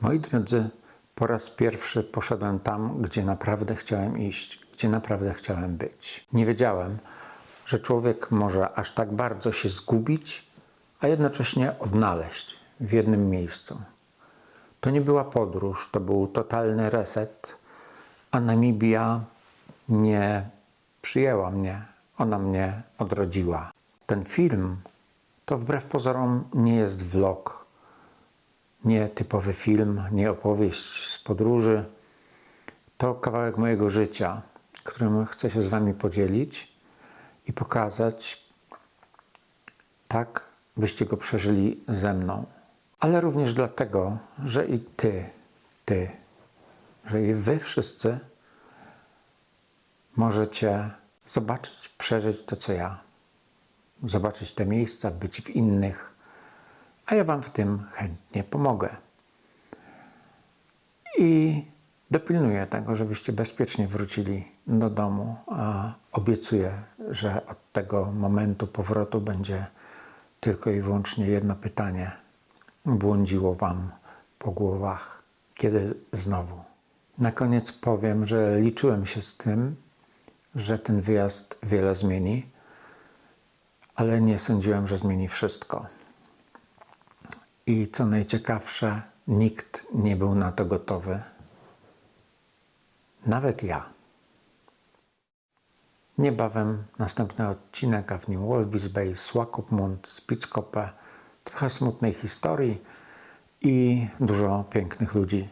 Moi drodzy, po raz pierwszy poszedłem tam, gdzie naprawdę chciałem iść, gdzie naprawdę chciałem być. Nie wiedziałem, że człowiek może aż tak bardzo się zgubić, a jednocześnie odnaleźć w jednym miejscu. To nie była podróż, to był totalny reset, a Namibia nie przyjęła mnie, ona mnie odrodziła. Ten film to wbrew pozorom nie jest vlog, nie typowy film, nie opowieść z podróży. To kawałek mojego życia, którym chcę się z Wami podzielić i pokazać tak, byście go przeżyli ze mną. Ale również dlatego, że i ty, że i Wy wszyscy możecie zobaczyć, przeżyć to, co ja. Zobaczyć te miejsca, być w innych, a ja Wam w tym chętnie pomogę. I dopilnuję tego, żebyście bezpiecznie wrócili do domu, a obiecuję, że od tego momentu powrotu będzie tylko i wyłącznie jedno pytanie błądziło Wam po głowach. Kiedy znowu? Na koniec powiem, że liczyłem się z tym, że ten wyjazd wiele zmieni, ale nie sądziłem, że zmieni wszystko. I co najciekawsze, nikt nie był na to gotowy. Nawet ja. Niebawem następny odcinek, a w nim Walvis Bay, Swakopmund, Spitskope, trochę smutnej historii i dużo pięknych ludzi.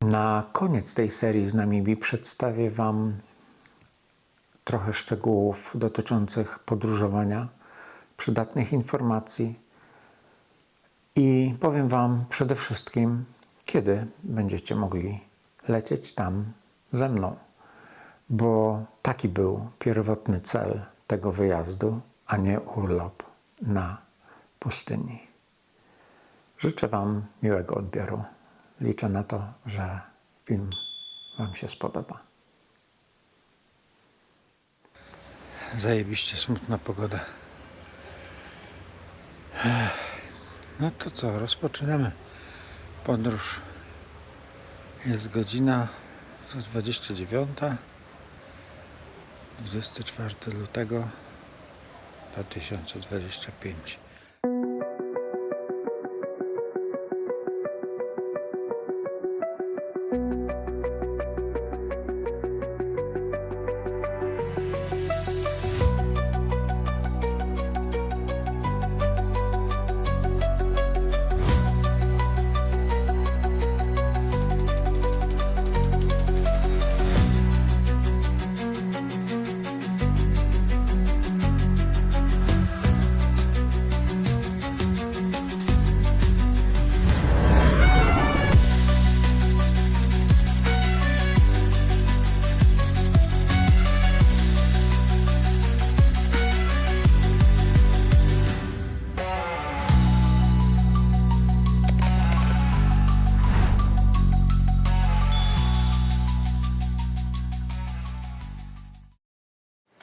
Na koniec tej serii z Namibii przedstawię Wam trochę szczegółów dotyczących podróżowania, przydatnych informacji i powiem Wam przede wszystkim, kiedy będziecie mogli lecieć tam ze mną, bo taki był pierwotny cel tego wyjazdu, a nie urlop na pustyni. Życzę Wam miłego odbioru. Liczę na to, że film Wam się spodoba. Zajebiście smutna pogoda. No to co, rozpoczynamy podróż. Jest godzina 29, 24 lutego 2025.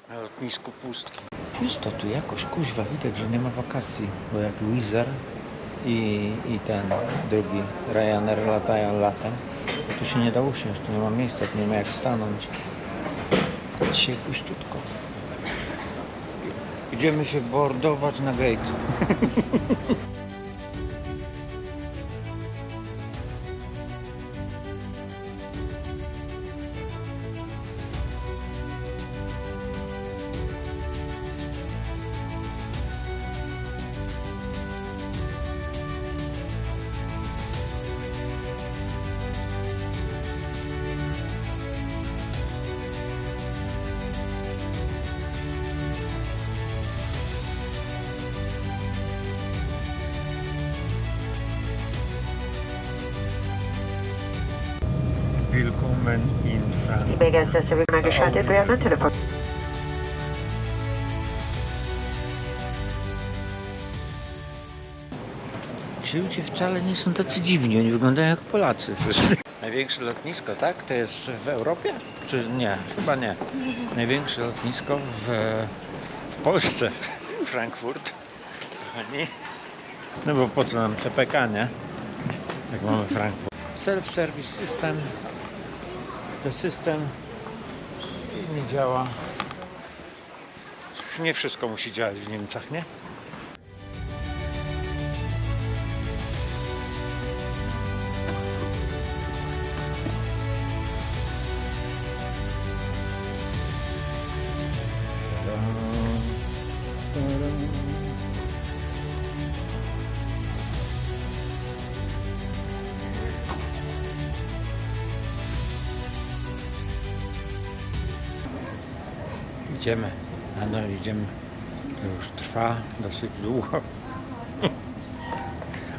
Na lotnisku pustki. Jest to tu jakoś kuźwa, widać, że nie ma wakacji, bo jak Wizz Air i ten drugi Ryanair latają latem, to tu się nie da usiąść, tu nie ma miejsca, tu nie ma jak stanąć. Dzisiaj puściutko. Idziemy się bordować na gate. Willkommen in Frankfurt. Bägge geschaltet werden, Telefon. Ci ludzie wcale nie są tacy dziwni, oni wyglądają jak Polacy wszyscy. Największe lotnisko, tak? To jest w Europie? Czy nie? Chyba nie. Największe lotnisko w Polsce. Frankfurt. No bo po co nam CPK, nie? Jak mamy Frankfurt. Self-service system. The system nie działa. Już nie wszystko musi działać w Niemczech, nie? Idziemy, nadal idziemy. To już trwa dosyć długo.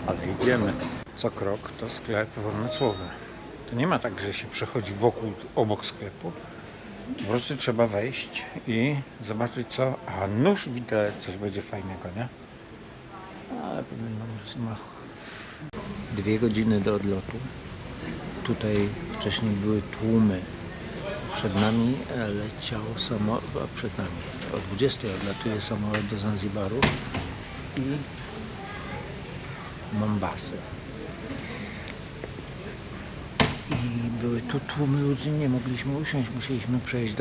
Ale idziemy. Co krok to sklep wolnocłowy. To nie ma tak, że się przechodzi obok sklepu. Po prostu trzeba wejść i zobaczyć co. A nóż widzę, coś będzie fajnego, nie? Ale powinno być 2 godziny do odlotu. Tutaj wcześniej były tłumy. Przed nami leciał samolot, przed nami o 20 odlatuje samolot do Zanzibaru i Mombasy. I były tu tłumy ludzi, nie mogliśmy usiąść, musieliśmy przejść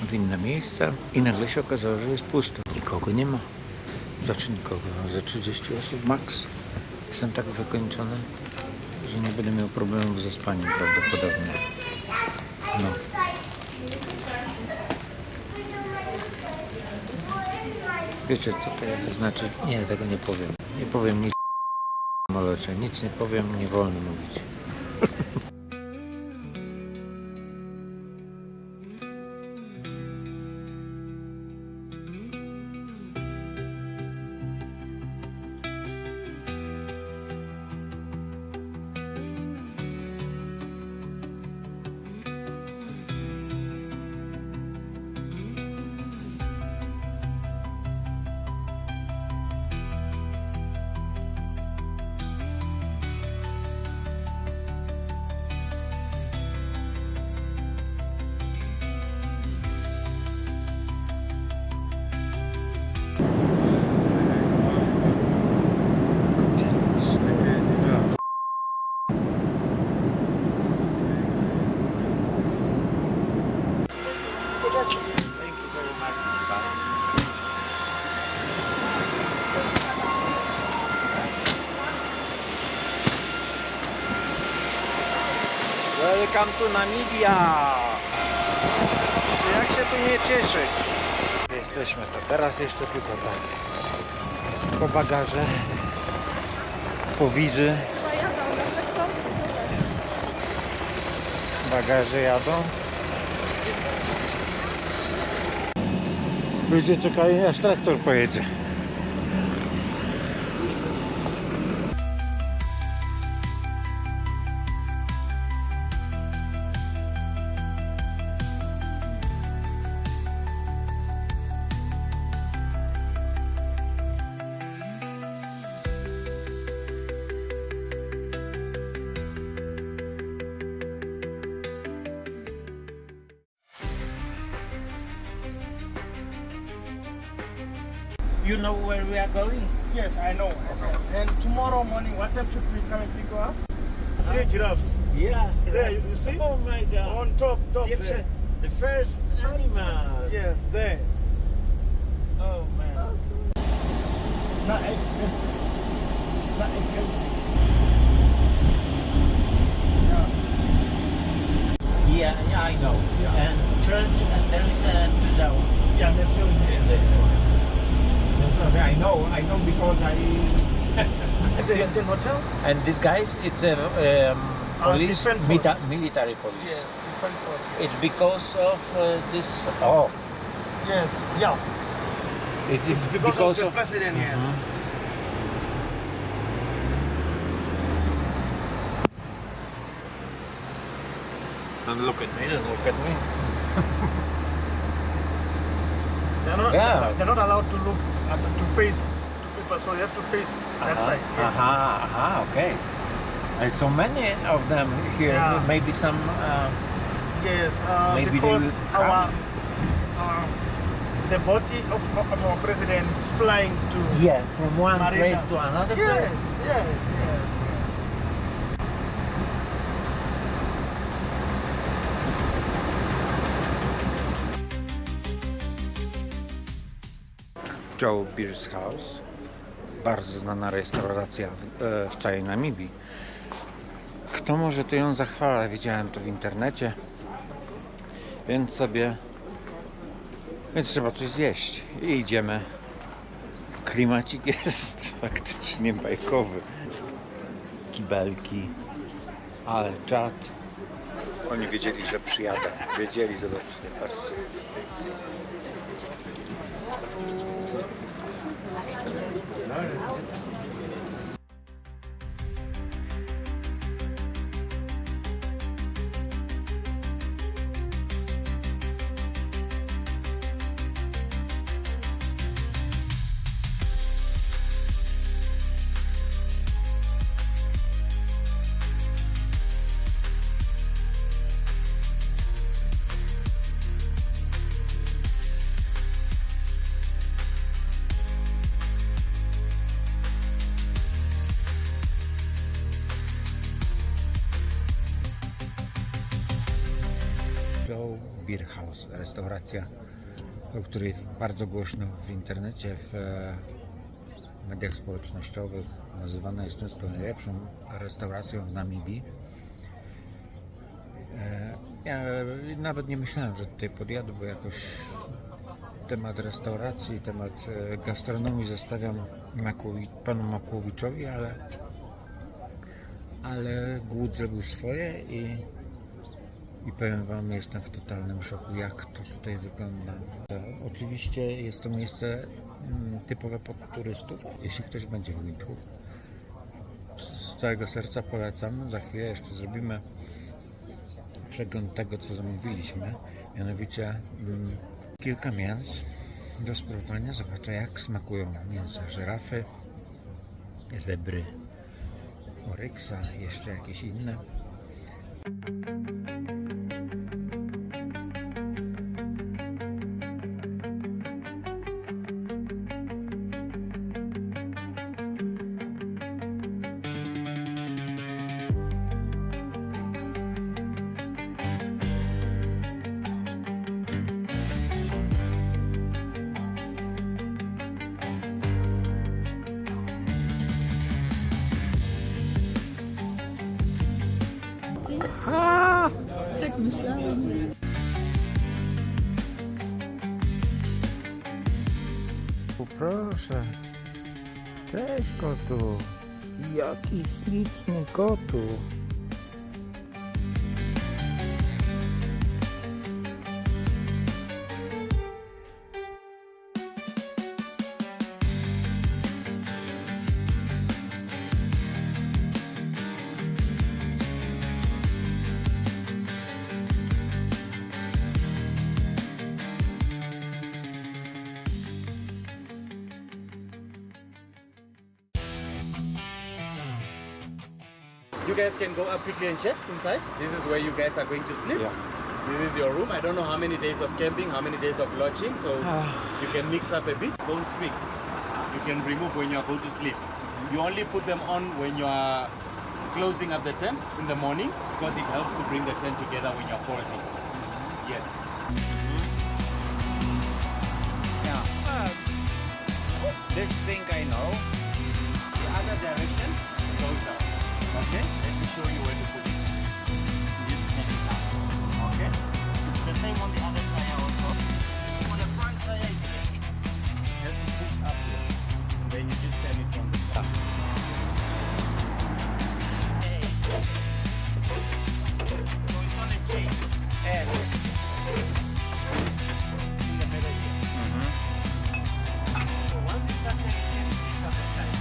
w inne miejsca i nagle się okazało, że jest pusto. Nikogo nie ma. Znaczy nikogo, ze 30 osób max. Jestem tak wykończony, że nie będę miał problemów ze spaniem prawdopodobnie. No. Wiecie co to znaczy? Nie, tego nie powiem. Nie powiem nic w samolocie. Nic nie powiem, nie wolno mówić. Welcome to Namibia! Jak się tu nie cieszyć? Jesteśmy to teraz jeszcze tylko tak. Po bagaże, po wizy. Bagaże jadą. Ludzie czekają aż traktor pojedzie. You know where we are going? Yes, I know. Okay. And tomorrow morning, what time should we come and pick you up? 3 giraffes. Yeah. There, you see? Oh my God. On top there. The first animal. Yes, there. Oh man. Not again. Not again. Yeah, I know. Yeah. And church, and there is a museum. Yeah, there's still there. I know because I. Is it Hilton Hotel? And these guys, it's a police, different force. military police. Yes, different force. It's because of this. Oh, Yes, yeah. it's Because of the president, yes. Don't look at me. Don't look at me. They're not allowed to look to face to people, so you have to face that side. Yes. Okay. There's so many of them here. Yeah. Maybe some. Yes, Maybe they because will our the body of our president is flying to. Yeah, from one Marina. place to another place. Yes, yes, yes. Joe Beer's House. Bardzo znana restauracja w całej Namibii. Kto może to ją zachwala? Widziałem to w internecie. Więc trzeba coś zjeść. I idziemy. Klimacik jest faktycznie bajkowy. Kibelki. Ale czad. Oni wiedzieli, że przyjadę. Wiedzieli, zobaczcie, patrzcie. Joe Beer House, restauracja, o której bardzo głośno w internecie, w mediach społecznościowych, nazywana jest często najlepszą restauracją w Namibii. Ja nawet nie myślałem, że tutaj podjadę, bo jakoś temat restauracji, temat gastronomii zostawiam panu Makłowiczowi, ale głód zrobił swoje i powiem wam, jestem w totalnym szoku, jak to tutaj wygląda. Oczywiście jest to miejsce typowe pod turystów. Jeśli ktoś będzie w Windhoek, z całego serca polecam. Za chwilę jeszcze zrobimy przegląd tego, co zamówiliśmy. Mianowicie kilka mięs do spróbowania. Zobaczę, jak smakują mięsa żyrafy, zebry, oryksa, jeszcze jakieś inne. Tak myślałam. Proszę. Cześć, kotu. Jaki śliczny kotu. You guys can go up quickly and check inside. This is where you guys are going to sleep. Yeah. This is your room. I don't know how many days of camping, how many days of lodging, so you can mix up a bit. Those sticks you can remove when you are going to sleep. You only put them on when you are closing up the tent in the morning because it helps to bring the tent together when you are foraging. Yes. Yeah. This thing I know. The other direction goes down. Okay? Let me show you where to put it. This thing is up. Okay? The same on the other side also. For the front tire, it has to push up here. And then you just turn it from the top. Hey. So it's on a chain. And it's in the middle here. So once you start turning it, you pick up the tire.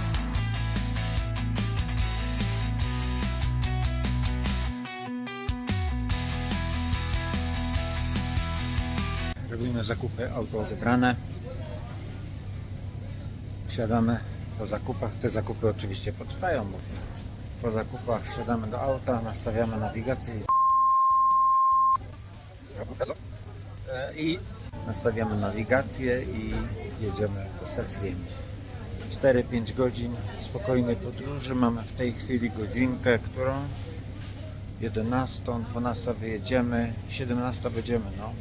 Robimy zakupy, auto odebrane. Wsiadamy po zakupach. Te zakupy oczywiście potrwają, bo po zakupach wsiadamy do auta, nastawiamy nawigację i jedziemy do Sesriem. 4-5 godzin spokojnej podróży. Mamy w tej chwili godzinkę, którą 11, 12 wyjedziemy, 17 będziemy, no.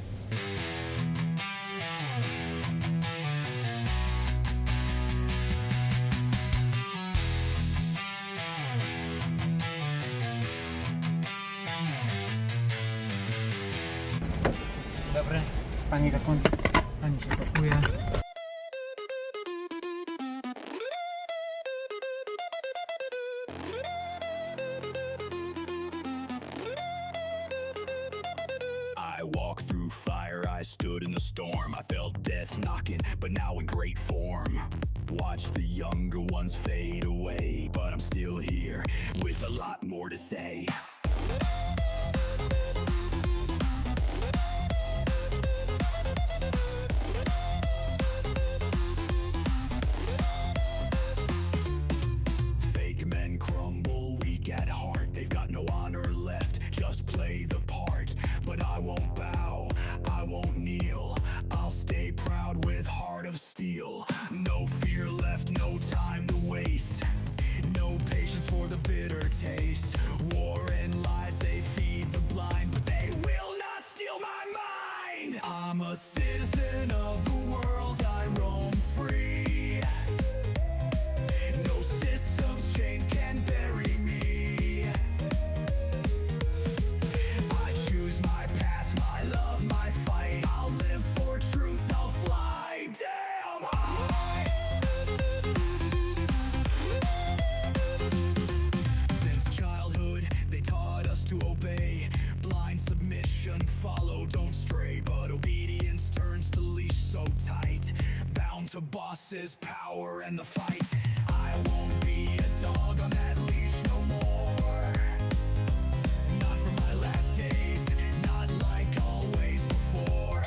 Pani taką... Pani się pakuje. I walked through fire, I stood in the storm. I felt death knocking, but now in great form. Watch the younger ones fade away, but I'm still here with a lot more to say. Fake men crumble, weak at heart. They've got no honor left, just play the part. But I won't bow, I won't kneel. I'll stay proud with heart of steel. No fear left, no time to waste. No patience for the bitter taste. War and lies, they feed the blind, but they will not steal my mind. I'm a citizen of the world, I roam free. No systems, chains can bury me. I choose my path, my love, my fight. I'll live for truth, I'll fly damn high. Since childhood, they taught us to obey. Blind submission, follow, don't stray. But obedience turns to leash so tight. Bound to bosses, power, and the fight. I won't be a dog on that leash no more. Not for my last days, not like always before.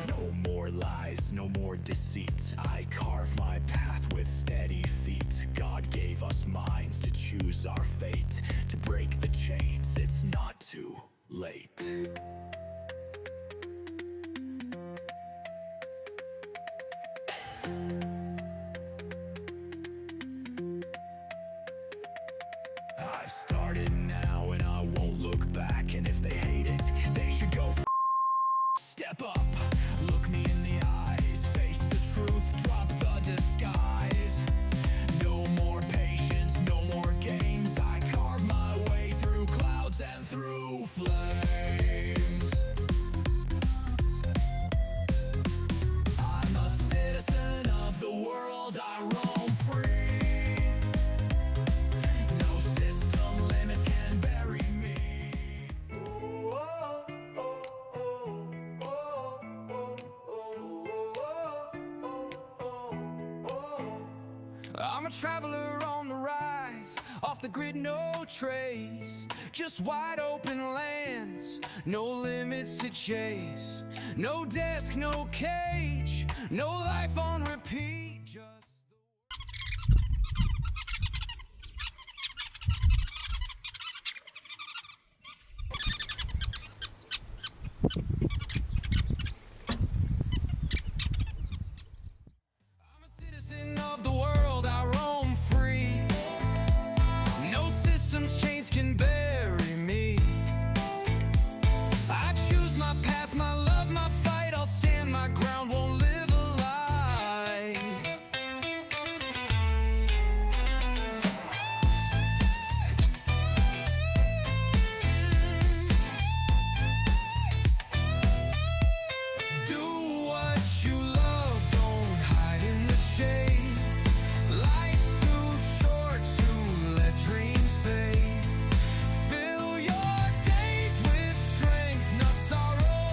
No more lies, no more deceit. I carve my path with steady feet. God gave us minds to choose our fate. To break the chains, it's not too late. I've started now and I won't look back. And if they hate it, they should go step up. Look me in the eyes, face the truth, drop the disguise. No more patience, no more games. I carve my way through clouds and through flames. I'm a citizen of the world, I roam free. No system limits can bury me. I'm a traveler on the rise, off the grid, no trace. Just wide open lands, no limits to chase. No desk, no cage, no life on repeat. Just I'm a citizen of the world, I roam free. No systems, chains can bury me. I choose my path, my love, my fight. I'll stand my ground, won't live a lie. Do what you love, don't hide in the shade. Life's too short to let dreams fade. Fill your days with strength, not sorrow.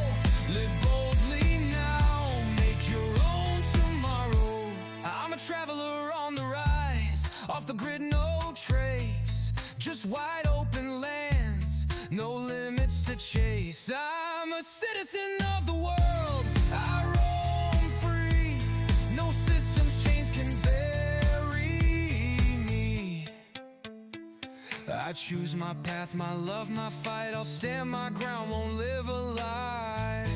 Live boldly now, make your own tomorrow. I'm a traveler on the rise, off the grid, no trace. Just wide open lands, no limits to chase. I'm a citizen of the world, I roam free. No systems, chains can bury me. I choose my path, my love, my fight. I'll stand my ground, won't live a lie.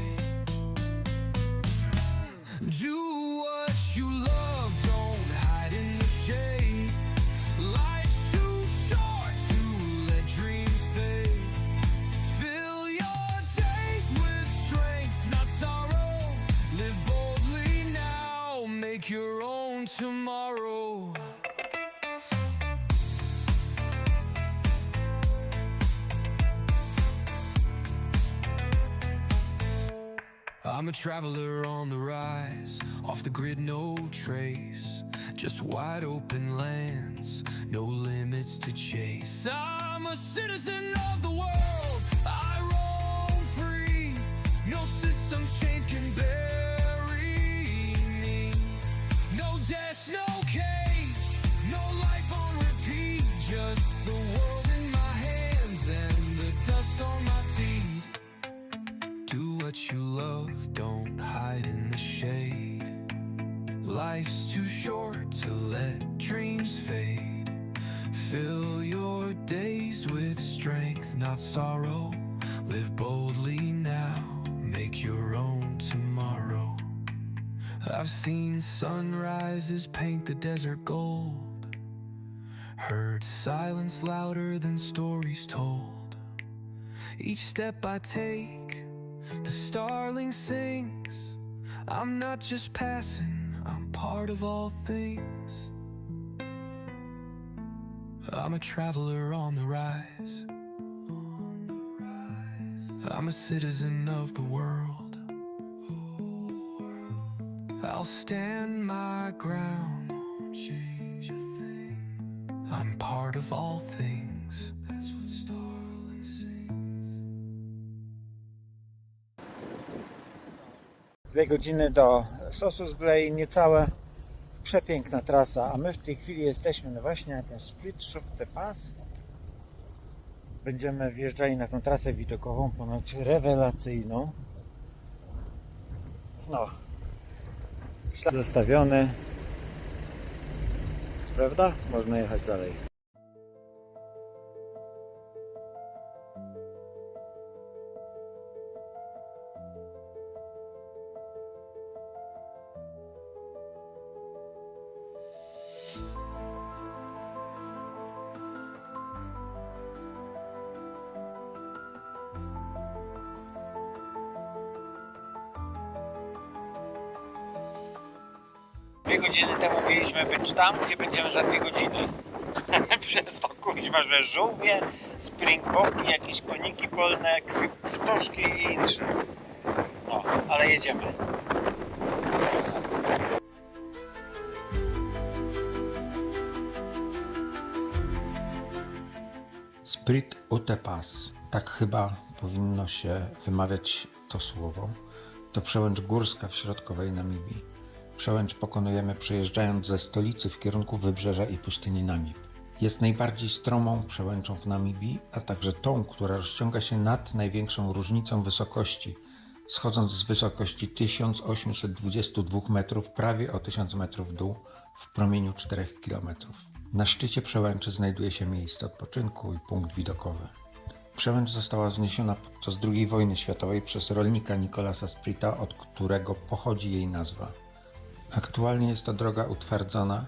Do what you love, don't hide in the shade. Life's too short to let dreams fade. Fill your days with strength, not sorrow. Live boldly now, make your own tomorrow. I'm a traveler on the rise, off the grid, no trace, just wide open lands, no limits to chase. I'm a citizen of the world, I roam free, no systems chains can bury me. No death, no cage, no life on repeat, just the world in my hands and the dust on my feet. Do what you love, don't hide in the shade. Life's too short to let dreams fade. Fill your days with strength, not sorrow. Live boldly now, make your own tomorrow. I've seen sunrises paint the desert gold, heard silence louder than stories told. Each step I take, the starling sings. I'm not just passing, I'm part of all things. I'm a traveler on the rise. I'm a citizen of the world. I'll stand my ground, won't change a thing. I'm part of all things. That's what Starling sings. 2 godziny do Sossus Glei, niecałe. Przepiękna trasa, a my w tej chwili jesteśmy no właśnie na ten Split Chautte Pass. Będziemy wjeżdżali na tą trasę widokową, ponoć rewelacyjną. No, ślad zostawiony, prawda? Można jechać dalej. Dwie godziny temu mieliśmy być tam, gdzie będziemy za 2 godziny. Przez to kuźwa, że żółwie, springboki, jakieś koniki polne, ptoszki i inne. No, ale jedziemy. Split Chautte Pass. Tak chyba powinno się wymawiać to słowo. To przełęcz górska w środkowej Namibii. Przełęcz pokonujemy przejeżdżając ze stolicy w kierunku wybrzeża i pustyni Namib. Jest najbardziej stromą przełęczą w Namibii, a także tą, która rozciąga się nad największą różnicą wysokości, schodząc z wysokości 1822 metrów prawie o 1000 metrów w dół w promieniu 4 km. Na szczycie przełęczy znajduje się miejsce odpoczynku i punkt widokowy. Przełęcz została wzniesiona podczas II wojny światowej przez rolnika Nicolasa Splita, od którego pochodzi jej nazwa. Aktualnie jest to droga utwardzona,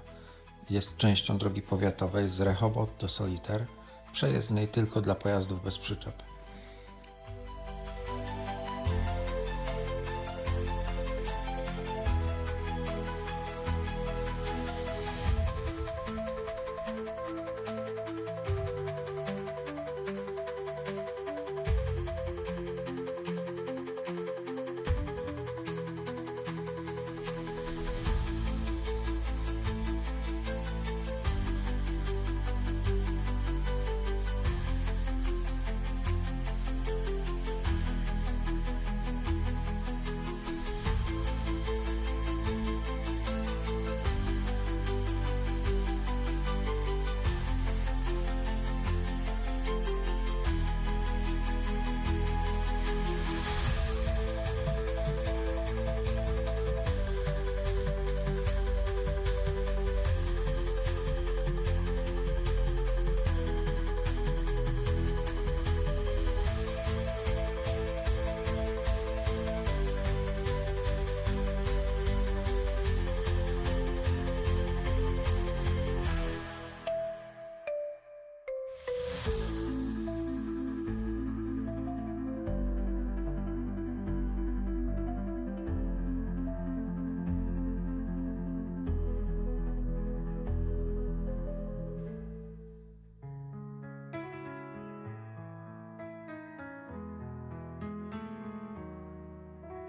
jest częścią drogi powiatowej z Rehoboth do Solitaire, przejezdnej tylko dla pojazdów bez przyczep.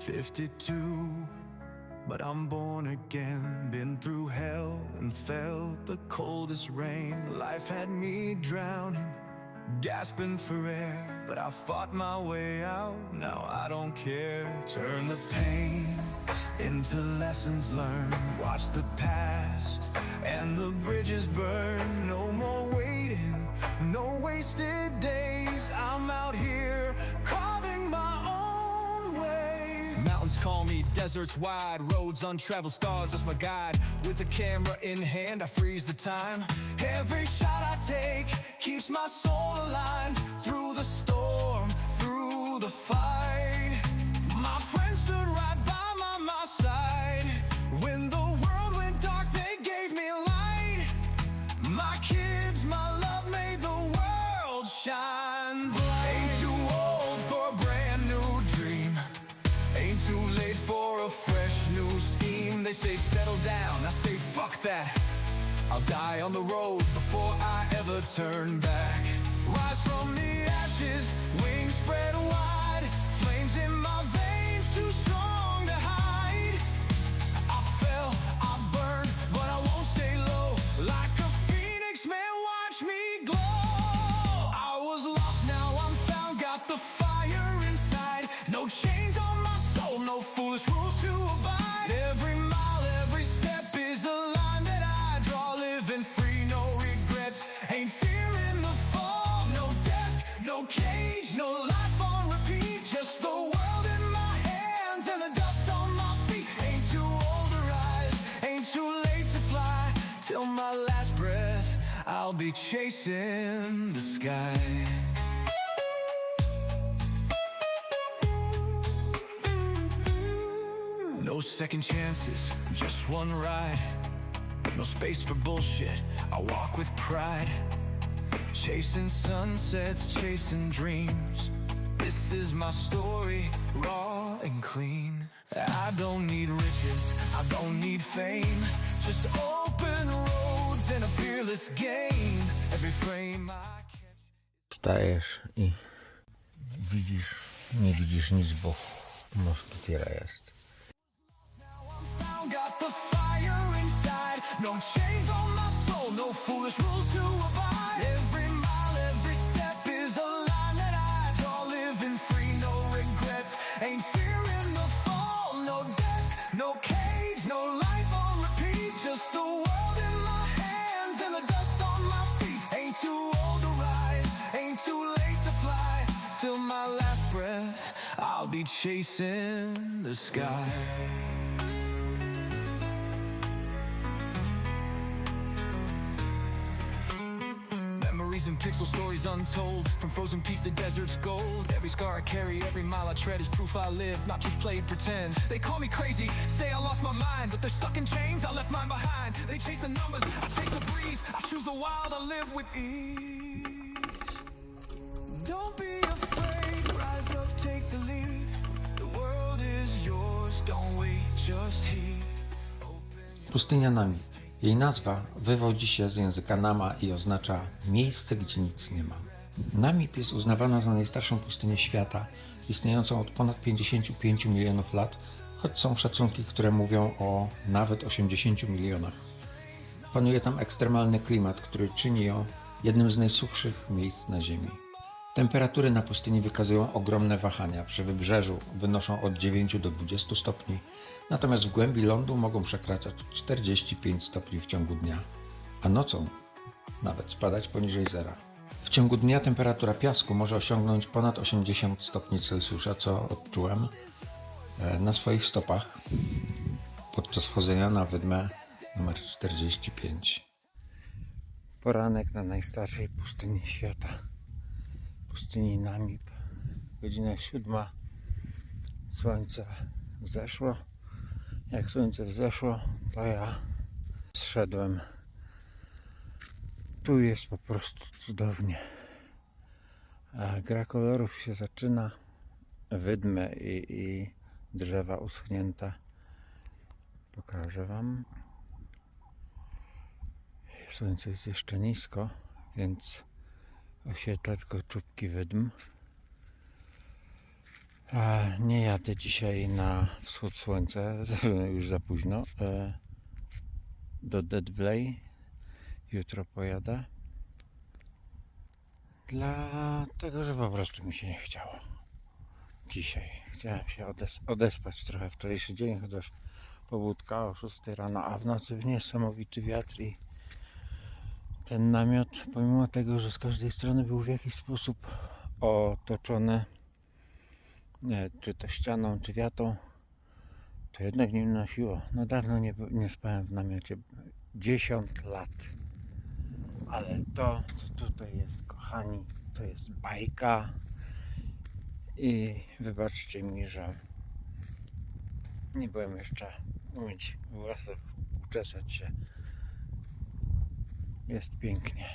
52. But I'm born again, been through hell and felt the coldest rain. Life had me drowning, gasping for air, but I fought my way out, now I don't care. Turn the pain into lessons learned, watch the past and the bridges burn. No more waiting, no wasted days, I'm out here carving my own way. Mountains call me, deserts wide, roads untraveled, stars as my guide. With a camera in hand, I freeze the time. Every shot I take keeps my soul aligned. Through the storm, through the fight, my friends stood right by my side. When the world went dark, they gave me light. My kids, my love made the world shine bright. Ain't too old for a brand new dream, ain't too late for a fresh new scheme. They say settle down, I say fuck that. I'll die on the road before I ever turn back. Rise from the ashes, wings spread wide, flames in my veins too strong to hide. I fell, I burned, but I won't stay low. Like a phoenix, man, watch me glow. I was lost, now I'm found, got the fire inside. No chains on my soul, no foolish rules to abide. Every mile, every step is a line that I draw. Living free, no regrets, ain't fearing the fall. No desk, no cage, no life on repeat. Just the world in my hands and the dust on my feet. Ain't too old to rise, ain't too late to fly. Till my last breath, I'll be chasing the sky. No second chances, just one ride. No space for bullshit, I walk with pride. Chasing sunsets, chasing dreams. This is my story, raw and clean. I don't need riches, I don't need fame. Just open roads and a fearless game. Every frame I catch. Wstajesz i nie widzisz nic, bo moskitiera jest. Got the fire inside, no chains on my soul, no foolish rules to abide. Every mile, every step is a line that I draw. Living free, no regrets, ain't fearing the fall. No desk, no cage, no life on repeat. Just the world in my hands and the dust on my feet. Ain't too old to rise, ain't too late to fly. Till my last breath, I'll be chasing the sky. And pixel stories untold, from frozen peaks to deserts gold. Every scar I carry, every mile I tread is proof I live, not just play pretend. They call me crazy, say I lost my mind, but they're stuck in chains, I left mine behind. They chase the numbers, I chase the breeze, I choose the wild, I live with ease. Don't be afraid, rise up, take the lead. The world is yours, don't wait, just heed. Pustynia Namib. Jej nazwa wywodzi się z języka Nama i oznacza miejsce, gdzie nic nie ma. Namib jest uznawana za najstarszą pustynię świata, istniejącą od ponad 55 milionów lat, choć są szacunki, które mówią o nawet 80 milionach. Panuje tam ekstremalny klimat, który czyni ją jednym z najsuchszych miejsc na Ziemi. Temperatury na pustyni wykazują ogromne wahania. Przy wybrzeżu wynoszą od 9 do 20 stopni, natomiast w głębi lądu mogą przekraczać 45 stopni w ciągu dnia, a nocą nawet spadać poniżej zera. W ciągu dnia temperatura piasku może osiągnąć ponad 80 stopni Celsjusza, co odczułem na swoich stopach podczas wchodzenia na wydmę numer 45. Poranek na najstarszej pustyni świata. Pustyni Namib. Godzina 7. Słońce wzeszło. Jak słońce wzeszło, to ja zszedłem. Tu jest po prostu cudownie. A gra kolorów się zaczyna. Wydmy i drzewa uschnięte. Pokażę wam. Słońce jest jeszcze nisko, więc oświetla tylko czubki wydm. Nie jadę dzisiaj na wschód słońca, już za późno, do Dead Valley. Jutro pojadę. Dlatego, że po prostu mi się nie chciało. Dzisiaj chciałem się odespać trochę wczorajszy dzień, chociaż pobudka o 6 rano, a w nocy niesamowity wiatr i ten namiot, pomimo tego, że z każdej strony był w jakiś sposób otoczony, czy to ścianą, czy wiatą, to jednak nie nosiło. No dawno nie spałem w namiocie, 10 lat. Ale to, co tutaj jest, kochani, to jest bajka. I wybaczcie mi, że nie byłem jeszcze umyć włosów, uczesać się. Jest pięknie.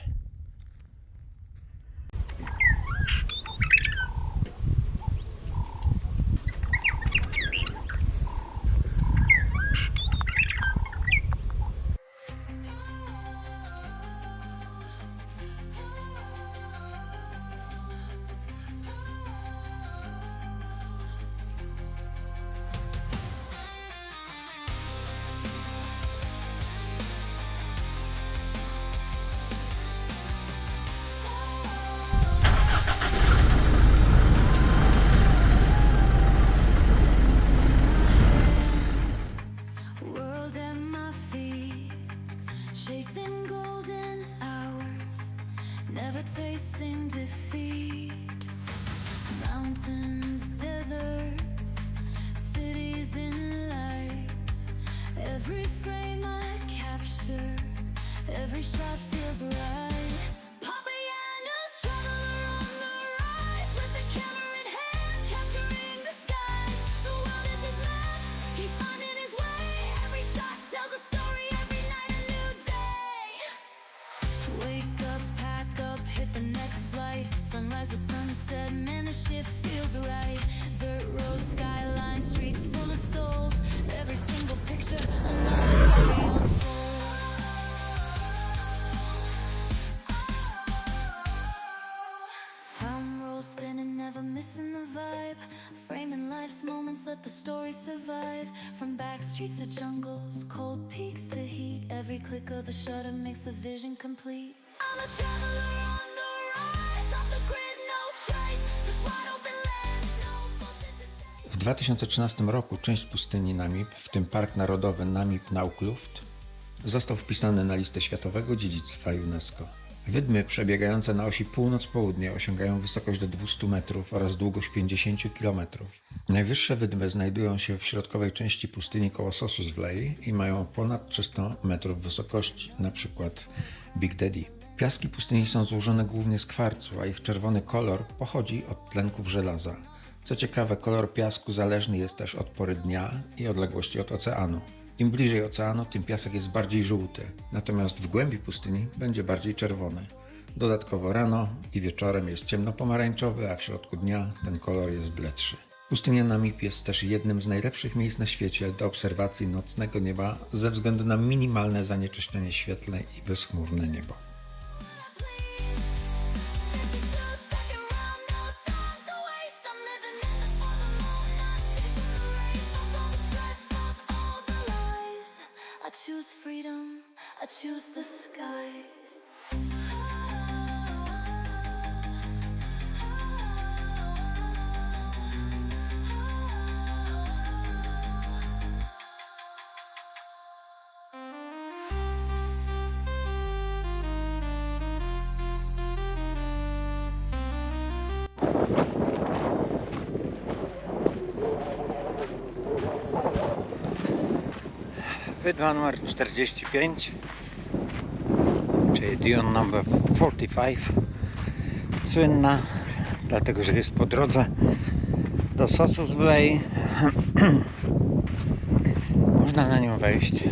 World at my feet, chasing golden hours, never tasting defeat. Mountains, deserts, cities in lights. Every frame I capture, every shot feels right. Poppyana's traveler on the rise, with the camera in hand, capturing the skies. The world is his map, he's finding his way. Every shot tells a story, every night a new day. Wake up, pack up, hit the next flight. Sunrise to sunset, man, the shit feels right. Dirt road, skyline, streets full of souls. Every single picture, another story unfolds. I'm roll spinning, never missing the vibe. Framing life's moments, let the story survive. From back streets to jungles, cold peaks to heat. Every click of the shutter makes the vision complete. I'm a traveler on the rise, off the grid, no trace. Just wide open lands, no bullshit to chase. W 2013 roku część pustyni Namib, w tym Park Narodowy Namib-Naukluft, został wpisany na listę Światowego Dziedzictwa UNESCO. Wydmy przebiegające na osi północ-południe osiągają wysokość do 200 metrów oraz długość 50 km. Najwyższe wydmy znajdują się w środkowej części pustyni koło Sossus Valley i mają ponad 300 metrów wysokości, np. Big Daddy. Piaski pustyni są złożone głównie z kwarcu, a ich czerwony kolor pochodzi od tlenków żelaza. Co ciekawe, kolor piasku zależny jest też od pory dnia i odległości od oceanu. Im bliżej oceanu, tym piasek jest bardziej żółty, natomiast w głębi pustyni będzie bardziej czerwony. Dodatkowo rano i wieczorem jest ciemnopomarańczowy, a w środku dnia ten kolor jest bledszy. Pustynia Namib jest też jednym z najlepszych miejsc na świecie do obserwacji nocnego nieba ze względu na minimalne zanieczyszczenie świetlne i bezchmurne niebo. I choose freedom, I choose the skies. Wydma numer 45, czyli Dune number 45, słynna dlatego, że jest po drodze do Sossus Valley. Można na nią wejść,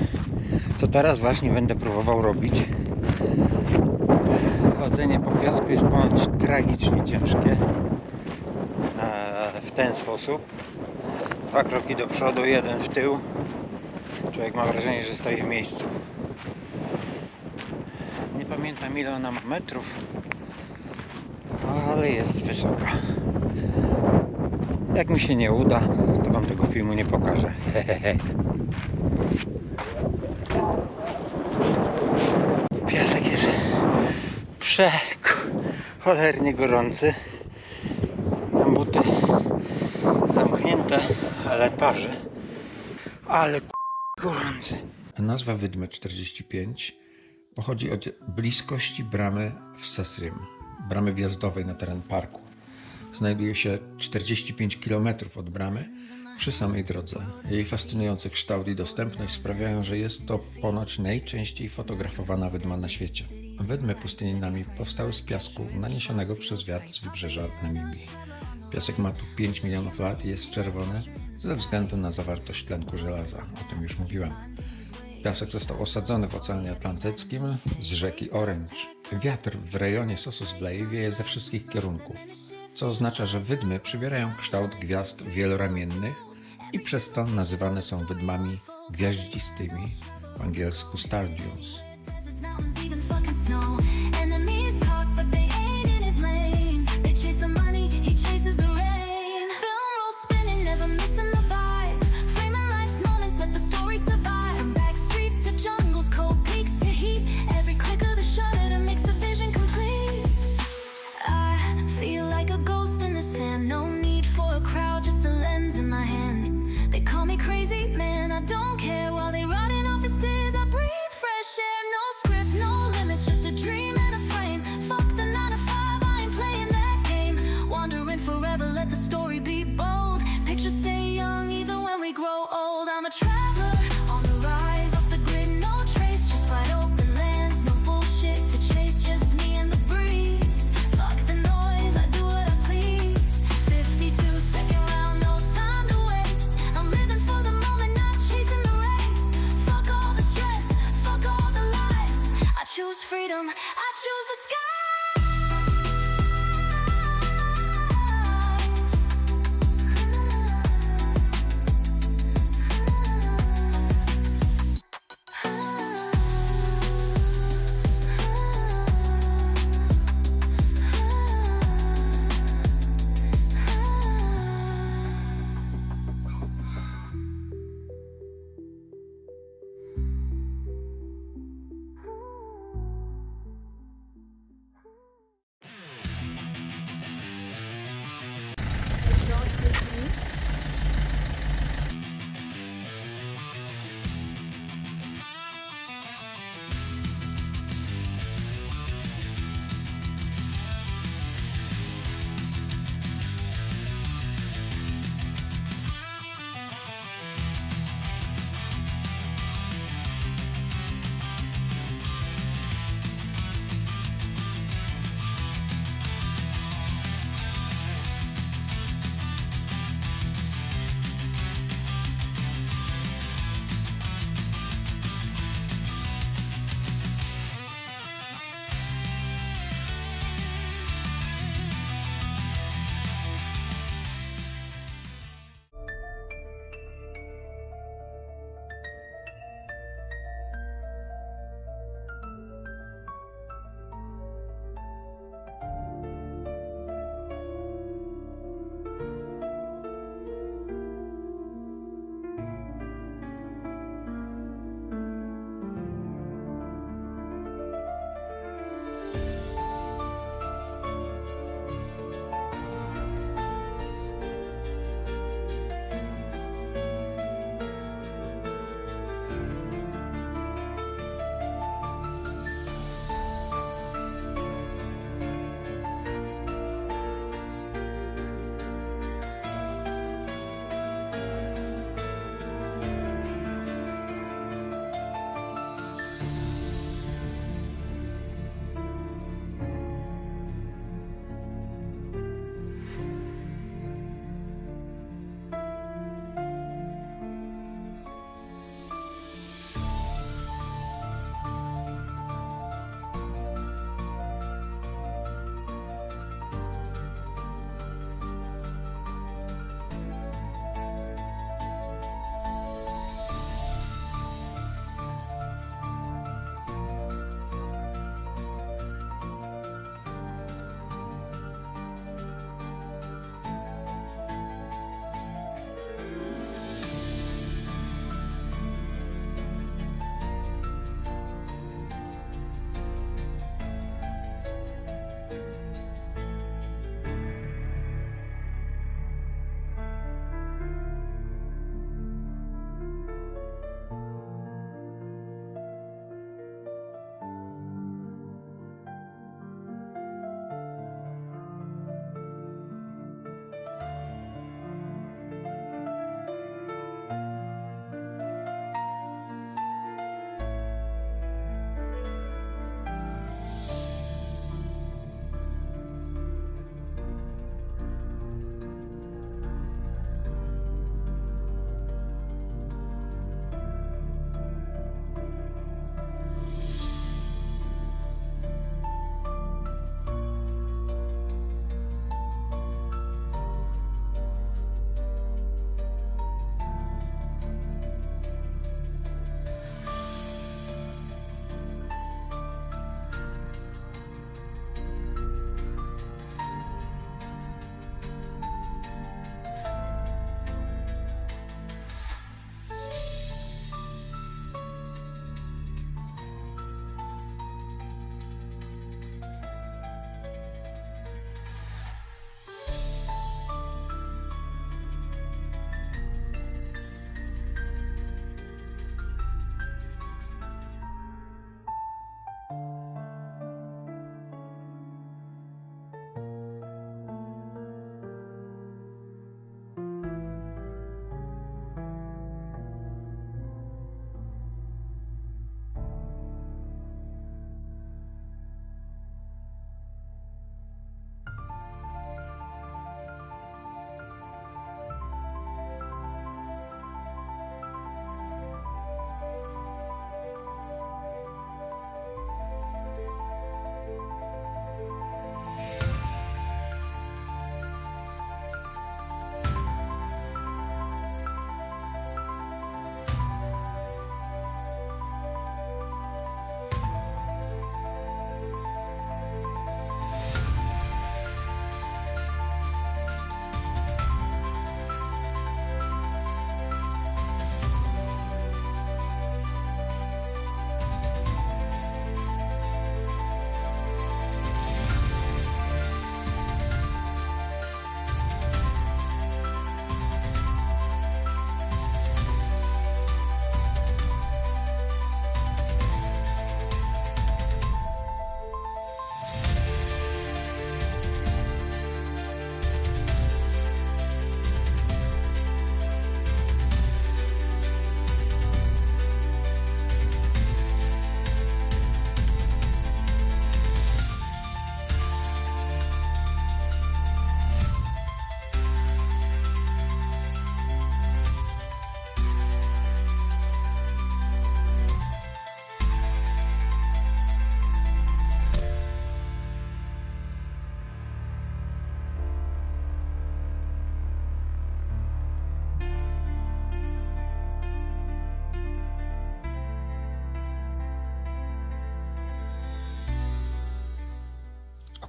co teraz właśnie będę próbował robić. Chodzenie po piasku jest ponoć tragicznie ciężkie. W ten sposób 2 kroki do przodu, 1 w tył. Człowiek ma wrażenie, że stoi w miejscu. Nie pamiętam, ile ona ma metrów, ale jest wysoka. Jak mi się nie uda, to wam tego filmu nie pokażę. Piasek jest cholernie gorący. Mam buty zamknięte, ale parzy. Ale gorący. Nazwa Wydmy 45 pochodzi od bliskości bramy w Sesriem, bramy wjazdowej na teren parku. Znajduje się 45 km od bramy przy samej drodze. Jej fascynujący kształt i dostępność sprawiają, że jest to ponoć najczęściej fotografowana wydma na świecie. Wydmy pustyni Nami powstały z piasku naniesionego przez wiatr z wybrzeża Namibii. Piasek ma tu 5 milionów lat i jest czerwony ze względu na zawartość tlenku żelaza. O tym już mówiłem. Piasek został osadzony w Oceanie Atlantyckim z rzeki Orange. Wiatr w rejonie Sossus Bay wieje ze wszystkich kierunków, co oznacza, że wydmy przybierają kształt gwiazd wieloramiennych i przez to nazywane są wydmami gwiaździstymi, po angielsku star dunes. Mountains, even fucking snow. Enemies talk, but they ain't in his lane. They chase the money, he chases the rain. Film roll spinning, never missing the vibe. Framing life's moments, let the story survive. From back streets to jungles, cold peaks to heat. Every click of the shutter makes the vision complete. I feel like a ghost in the sand. No need for a crowd, just a lens in my hand. They call me crazy, man, I don't care. While they rot in offices, I breathe fresh air. No script, no limits,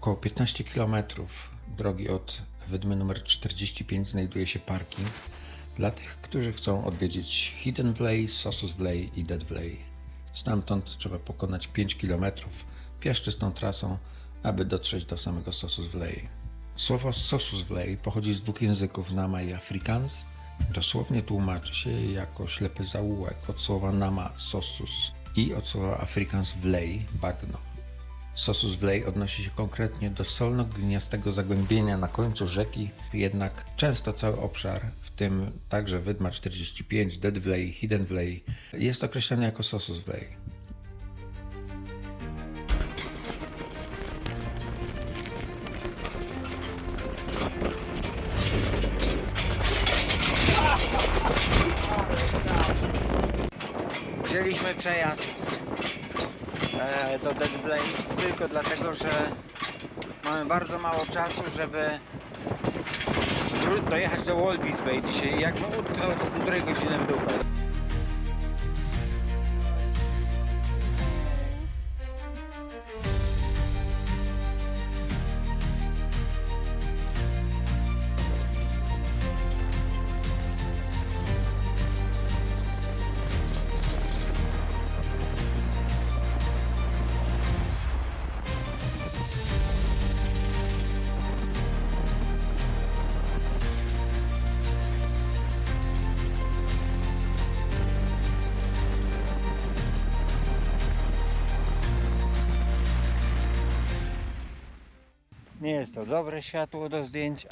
około 15 km drogi od wydmy numer 45 znajduje się parking dla tych, którzy chcą odwiedzić Hidden Vley, Sossus Vley i Dead Vley. Stamtąd trzeba pokonać 5 km piaszczystą trasą, aby dotrzeć do samego Sossus Vley. Słowo Sossus Vley pochodzi z dwóch języków Nama i Afrikaans. Dosłownie tłumaczy się je jako ślepy zaułek od słowa Nama Sossus i od słowa Afrikaans Vley bagno. Sossus Vley odnosi się konkretnie do solno-gliniastego zagłębienia na końcu rzeki, jednak często cały obszar, w tym także wydma 45, Dead Vley, Hidden Vley, jest określany jako Sossus Vley. Wzięliśmy przejazd do Dead Vley tylko dlatego, że mamy bardzo mało czasu, żeby dojechać do Walvis Bay dzisiaj. Jakbym utknął, to 1,5 godziny w dupę. Nie jest to dobre światło do zdjęć,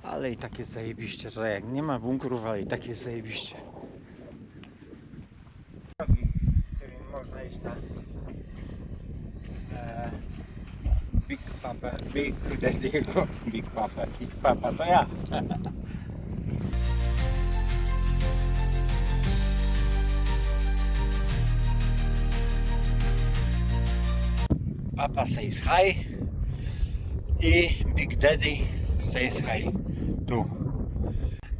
ale i tak jest zajebiście. Tutaj jak nie ma bunkrów, ale i tak jest zajebiście. Drogi, którym można iść na Big Papa, Big Daddy'ego, Big Papa to ja. Papa says hi i Big Daddy says hi tu.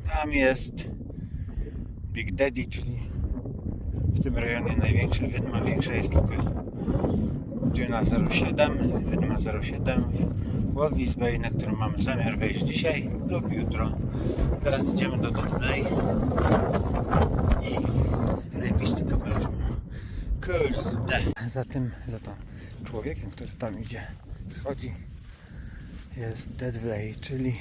Tam jest Big Daddy, czyli w tym rejonie największa wydma, większa jest tylko Duna 07, wydma 07 w Walvis Bay, na którą mamy zamiar wejść dzisiaj lub jutro. Teraz idziemy do Dead Vley i zajebiście kapelusz. Kurde. Za tym człowiekiem, który tam idzie, schodzi, jest Dead Vley, czyli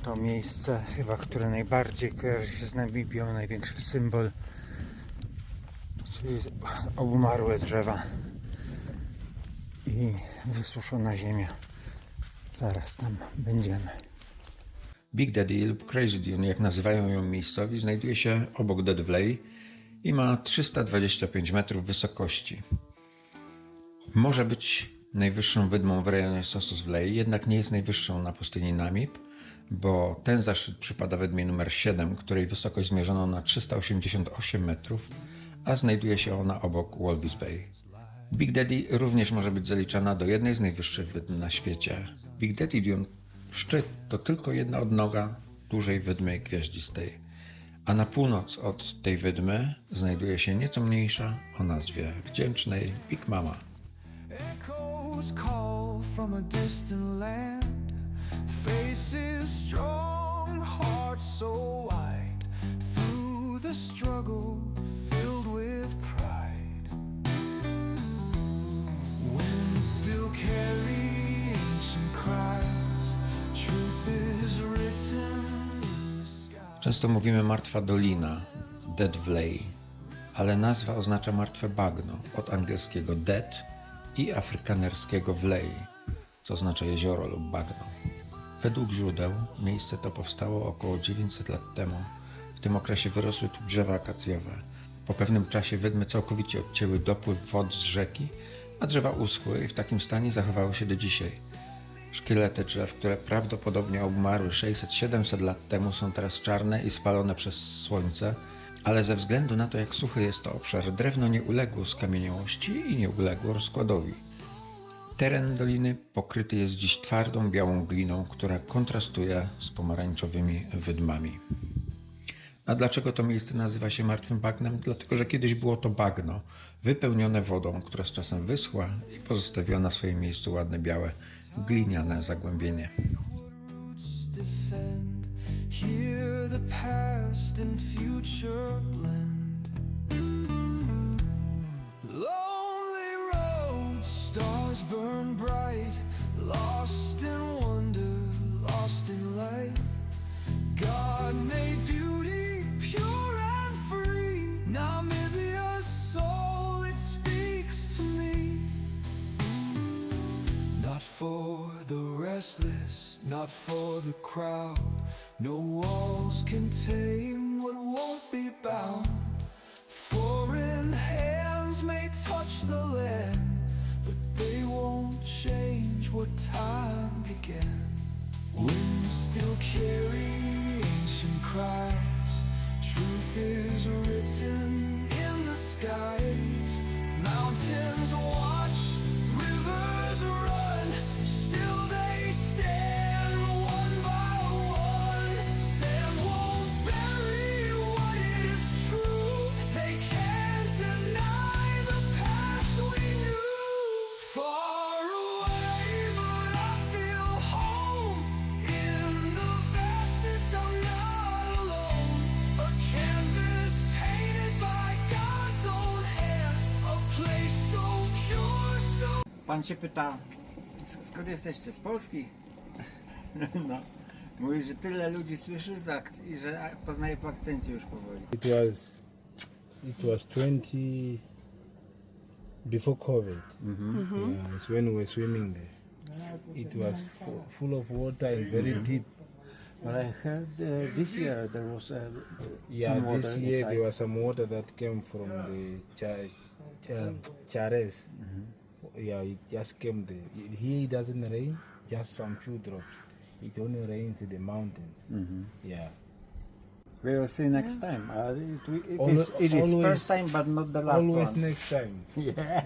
to miejsce chyba, które najbardziej kojarzy się z Namibią, największy symbol, czyli obumarłe drzewa i wysuszona ziemia. Zaraz tam będziemy. Big Daddy lub Crazy Dune, jak nazywają ją miejscowi, znajduje się obok Dead Vley i ma 325 metrów wysokości. Może być najwyższą wydmą w rejonie Sossus Vley, jednak nie jest najwyższą na pustyni Namib, bo ten zaszczyt przypada wydmie numer 7, której wysokość zmierzono na 388 metrów, a znajduje się ona obok Walvis Bay. Big Daddy również może być zaliczana do jednej z najwyższych wydm na świecie. Big Daddy Dune szczyt to tylko jedna odnoga dużej wydmy gwiaździstej, a na północ od tej wydmy znajduje się nieco mniejsza o nazwie wdzięcznej Big Mama. Echoes call from a distant land. Faces strong, hearts so wide. Through the struggle, filled with pride. Winds still carry ancient cries. Truth is written in the sky. Często mówimy martwa dolina, Dead Vley, ale nazwa oznacza martwe bagno, od angielskiego dead i afrykanerskiego vley, co oznacza jezioro lub bagno. Według źródeł miejsce to powstało około 900 lat temu. W tym okresie wyrosły tu drzewa akacjowe. Po pewnym czasie wydmy całkowicie odcięły dopływ wod z rzeki, a drzewa uschły i w takim stanie zachowały się do dzisiaj. Szkielety drzew, które prawdopodobnie obumarły 600-700 lat temu, są teraz czarne i spalone przez słońce, ale ze względu na to, jak suchy jest to obszar, drewno nie uległo skamieniałości i nie uległo rozkładowi. Teren doliny pokryty jest dziś twardą, białą gliną, która kontrastuje z pomarańczowymi wydmami. A dlaczego to miejsce nazywa się Martwym Bagnem? Dlatego, że kiedyś było to bagno wypełnione wodą, która z czasem wyschła i pozostawiła na swoim miejscu ładne, białe, gliniane zagłębienie. defend. Hear the past and future blend. Lonely roads, stars burn bright. Lost in wonder, lost in light. God made beauty pure and free. Namibia's soul, it speaks to me. Not for the restless, not for the crowd. No walls can tame what won't be bound. Foreign hands may touch the land, but they won't change what time began. Winds still carry ancient cries. Truth is written in the skies. Mountains watch, rivers run. Still they stand one by one. Sand won't bury what is true. They can't deny the past we knew. Far away, but I feel home. In the vastness, I'm not alone. A canvas painted by God's own hand. A place so pure, so Pan się pyta, skąd jesteście? Z Polski? No. Mówi, że tyle ludzi słyszy i że poznaje po akcencie już powoli. It was 20 before COVID. Yeah, it's when we were swimming there. It was full of water and very deep. But I heard this year there was Yeah, this year there was some water that came from the Chares. Yeah, it just came there. Here it doesn't rain, just some few drops. It only rains in the mountains. Yeah. We will see next time. Always- It is always- first time, but not the last Always one. next time. Yeah.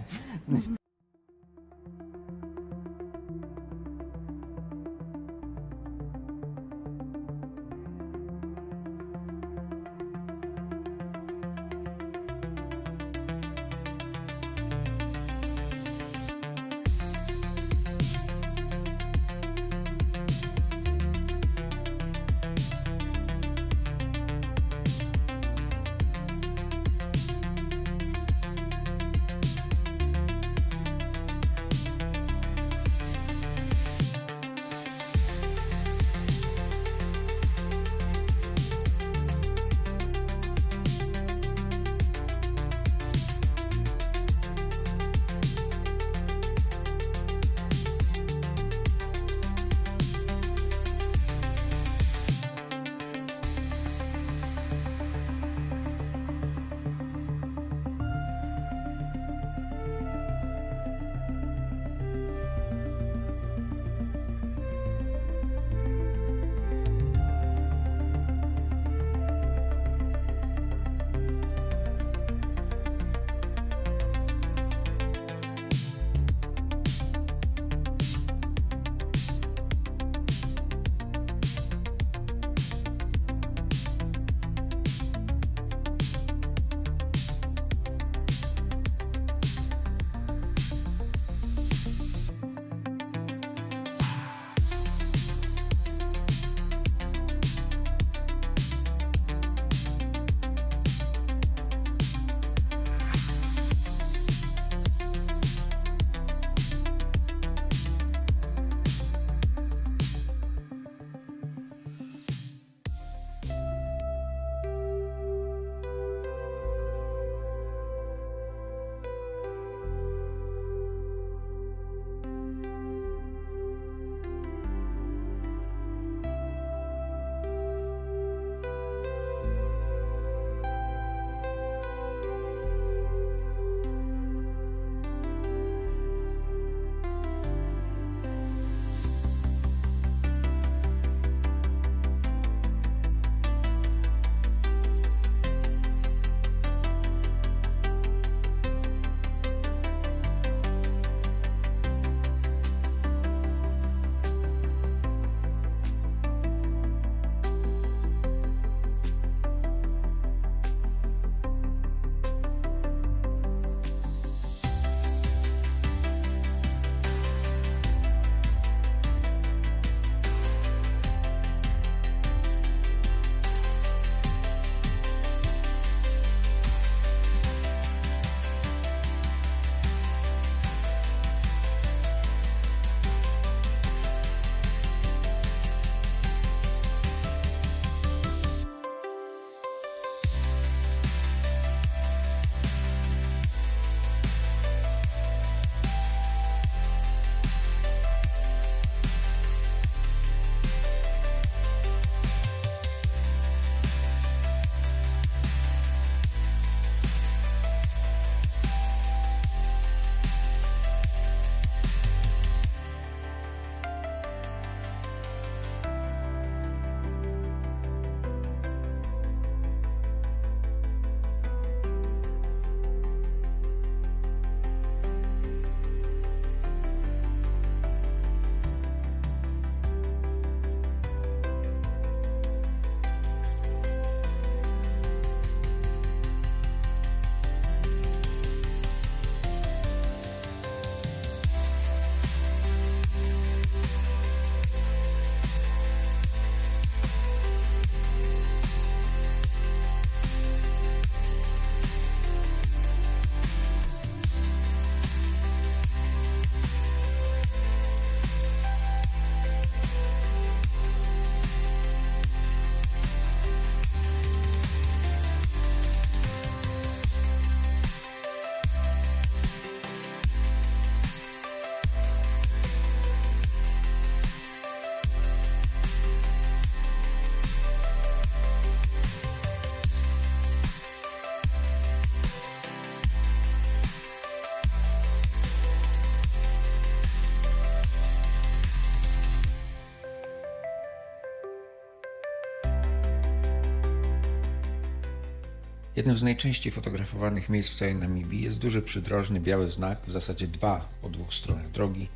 Jednym z najczęściej fotografowanych miejsc w całej Namibii jest duży przydrożny biały znak, w zasadzie dwa po dwóch stronach drogi,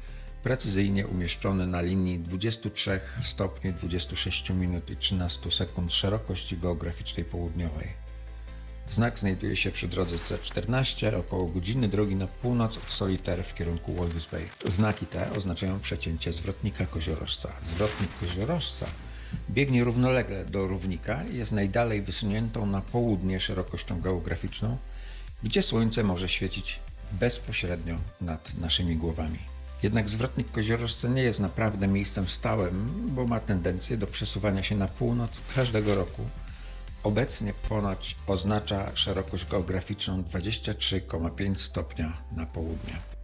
precyzyjnie umieszczony na linii 23 stopni 26 minut i 13 sekund szerokości geograficznej południowej. Znak znajduje się przy drodze C14, około godziny drogi na północ od Solitaire w kierunku Walvis Bay. Znaki te oznaczają przecięcie zwrotnika koziorożca. Zwrotnik koziorożca biegnie równolegle do równika i jest najdalej wysuniętą na południe szerokością geograficzną, gdzie słońce może świecić bezpośrednio nad naszymi głowami. Jednak zwrotnik koziorożca nie jest naprawdę miejscem stałym, bo ma tendencję do przesuwania się na północ każdego roku. Obecnie ponoć oznacza szerokość geograficzną 23,5 stopnia na południe.